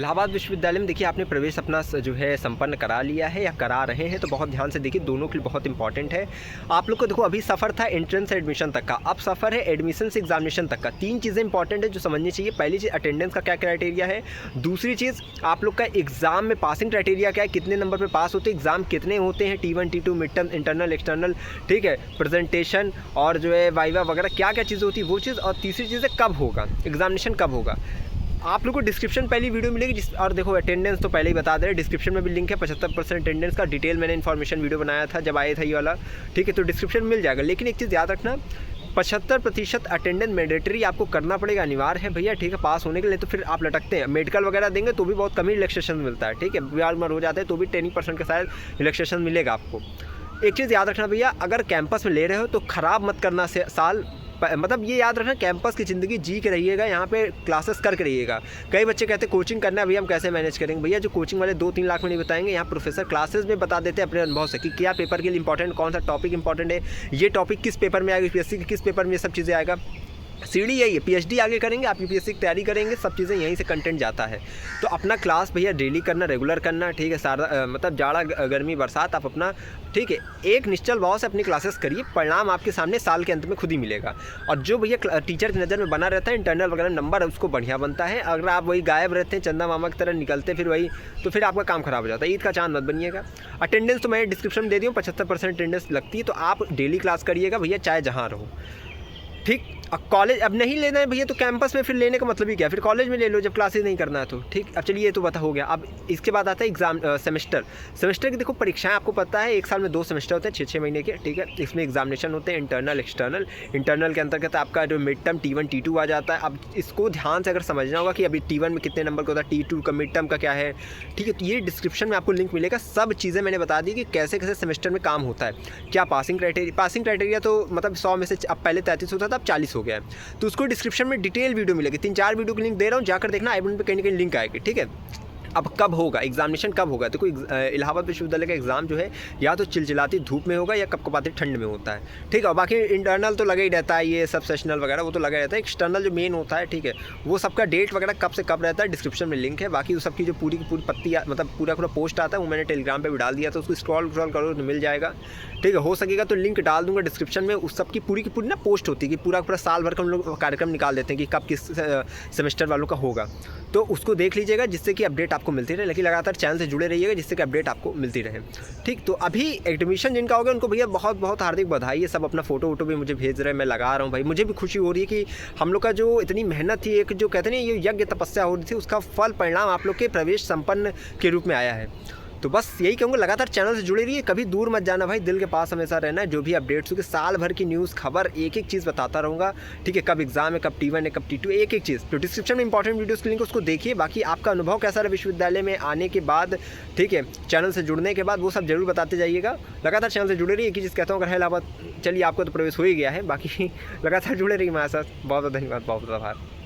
इलाहाबाद विश्वविद्यालय में देखिए आपने प्रवेश अपना जो है संपन्न करा लिया है या करा रहे हैं, तो बहुत ध्यान से देखिए, दोनों के लिए बहुत इंपॉर्टेंट है। आप लोग को देखो अभी सफ़र था एंट्रेंस से एडमिशन तक का, अब सफ़र है एडमिशन से एग्जामिनेशन तक का। तीन चीज़ें इंपॉर्टेंट है जो समझनी चाहिए। पहली चीज़ अटेंडेंस का क्या क्राइटेरिया है, दूसरी चीज़ आप लोग का एग्जाम में पासिंग क्राइटेरिया क्या है, कितने नंबर पर पास होते हैं, एग्जाम कितने होते हैं, T1 T2 mid term internal external, ठीक है, प्रेजेंटेशन और जो है वाइवा वगैरह क्या क्या चीज़ें होती है वो चीज़, और तीसरी चीज़ है कब होगा एग्जामिनेशन, कब होगा। आप लोग को डिस्क्रिप्शन पहली वीडियो मिलेगी और देखो अटेंडेंस तो पहले ही बता दे रहे, डिस्क्रिप्शन में भी लिंक है। 75% अटेंडेंस का डिटेल मैंने इन्फॉर्मेशन वीडियो बनाया था जब आया था ये वाला, ठीक है, तो डिस्क्रिप्शन मिल जाएगा। लेकिन एक चीज़ याद रखना, 75% अटेंडेंस मैंडेटरी आपको करना पड़ेगा, अनिवार्य है भैया, ठीक है, पास होने के लिए। तो फिर आप लटकते हैं, मेडिकल वगैरह देंगे तो भी बहुत कम ही रिलैक्सेशन मिलता है, ठीक है, बिहार में हो जाते हैं तो भी 10% का शायद रिलैक्सेशन मिलेगा आपको। एक चीज़ याद रखना भैया, अगर कैंपस में ले रहे हो तो ख़राब मत करना साल, मतलब ये याद रखना, कैंपस की ज़िंदगी जी के रहिएगा, यहाँ पे क्लासेस करके रहिएगा। कई बच्चे कहते हैं कोचिंग करना है भैया, हम कैसे मैनेज करेंगे। भैया जो कोचिंग वाले 2-3 लाख में नहीं बताएंगे, यहाँ प्रोफेसर क्लासेस में बता देते हैं अपने अनुभव से कि क्या पेपर के लिए इंपॉर्टेंट, कौन सा टॉपिक इंपॉर्टेंट है, ये टॉपिक किस पेपर में आएगा, यूपीएससी के किस पेपर में ये सब चीज़ें आएगा। सीढ़ी यही है, पीएचडी आगे करेंगे आप, यूपीएससी की तैयारी करेंगे, सब चीज़ें यहीं से कंटेंट जाता है। तो अपना क्लास भैया डेली करना, रेगुलर करना, ठीक है, सारा मतलब जाड़ा गर्मी बरसात आप अपना, ठीक है, एक निश्चल भाव से अपनी क्लासेस करिए, परिणाम आपके सामने साल के अंत में खुद ही मिलेगा। और जो भैया टीचर की नज़र में बना रहता है, इंटरनल वगैरह नंबर उसको बढ़िया बनता है। अगर आप वही गायब रहते हैं, चंदा मामा की तरह निकलते फिर वही, तो फिर आपका काम खराब हो जाता है। ईद का चांद मत बनिएगा। अटेंडेंस तो मैं डिस्क्रिप्शन में दे दी हूँ, 75% अटेंडेंस लगती है, तो आप डेली क्लास करिएगा भैया, चाहे जहाँ रहो, ठीक। अब कॉलेज अब नहीं लेना है भैया तो कैंपस में फिर लेने का मतलब ही क्या, फिर कॉलेज में ले लो जब क्लासेस नहीं करना है तो, ठीक। अब चलिए ये तो बता हो गया। अब इसके बाद आता है एग्जाम सेमेस्टर की देखो परीक्षाएं, आपको पता है 1 साल में 2 सेमेस्टर होते हैं 6-6 महीने के, ठीक है। इसमें एग्जामिनेशन होते हैं इंटरनल एक्सटर्नल। इंटरनल के अंतर्गत आपका जो मिड टर्म T1 T2 आ जाता है। अब इसको ध्यान से अगर समझना होगा कि अभी T1 में कितने नंबर का होता है, T2 का मिड टर्म का क्या है, ठीक है। तो ये डिस्क्रिप्शन में आपको लिंक मिलेगा, सब चीज़ें मैंने बता दी कि कैसे कैसे सेमेस्टर में काम होता है, क्या पासिंग क्राइटेरिया तो मतलब 100 में से अब पहले 33 होता था, अब 40 हो गया है। तो उसको डिस्क्रिप्शन में डिटेल वीडियो मिलेगी, 3-4 वीडियो की लिंक दे रहा हूँ, जाकर देखना, आई बटन पे कहीं ना कहीं लिंक आएगी, ठीक है। अब कब होगा एग्जामिनेशन, कब होगा, देखो इलाहाबाद विश्वविद्यालय का एग्ज़ाम जो है या तो चिलचिलाती धूप में होगा या कपकपाती ठंड में होता है, ठीक है। बाकी इंटरनल तो लगा ही रहता है, ये सब सेशनल वगैरह वो तो लगा रहता है। एक्सटर्नल जो मेन होता है, ठीक है, वो सबका डेट वगैरह कब से कब रहता है, डिस्क्रिप्शन में लिंक है। बाकी उस सबकी जो पूरी की पूरी पत्ती मतलब पूरा पोस्ट आता है, वो मैंने टेलीग्राम पर भी डाल दिया, तो उसको स्क्रॉल करो तो मिल जाएगा, ठीक है। हो सकेगा तो लिंक डाल दूंगा डिस्क्रिप्शन में, उस सब की पूरी ना पोस्ट होती है कि पूरा साल भर का हम लोग कार्यक्रम निकाल देते हैं कि कब किस सेमेस्टर वालों का होगा, तो उसको देख लीजिएगा जिससे कि अपडेट आपको मिलती रहे। लेकिन लगातार चैनल से जुड़े रहिएगा जिससे कि अपडेट आपको मिलती रहे, ठीक। तो अभी एडमिशन जिनका होगा उनको भैया बहुत बहुत हार्दिक बधाई है। सब अपना फोटो भी मुझे भेज रहे हैं, मैं लगा रहा हूँ भाई, मुझे भी खुशी हो रही है कि हम लोग का जो इतनी मेहनत थी, एक जो कहते हैं ये यज्ञ तपस्या हो रही थी, उसका फल परिणाम आप लोग के प्रवेश संपन्न के रूप में आया है। तो बस यही कहूँगा, लगातार चैनल से जुड़े रहिए, कभी दूर मत जाना भाई, दिल के पास हमेशा रहना है। जो भी अपडेट्स होगी साल भर की न्यूज़ खबर एक एक चीज़ बताता रहूँगा, ठीक है। कब एग्जाम है, कब T1 है, कब T2, एक एक चीज़। तो डिस्क्रिप्शन में इंपॉर्टेंट वीडियोज़ की लिंक उसको देखिए। बाकी आपका अनुभव कैसा रहा विश्वविद्यालय में आने के बाद, ठीक है, चैनल से जुड़ने के बाद, वो सब जरूर बताते जाइएगा। लगातार चैनल से जुड़े रहिए, एक ही चीज़ कहता हूँ, अगर है इलाहाबाद, चलिए आपको तो प्रवेश हो ही गया है, बाकी लगातार जुड़े रहिए हमारे साथ। बहुत बहुत धन्यवाद, बहुत बहुत आभार।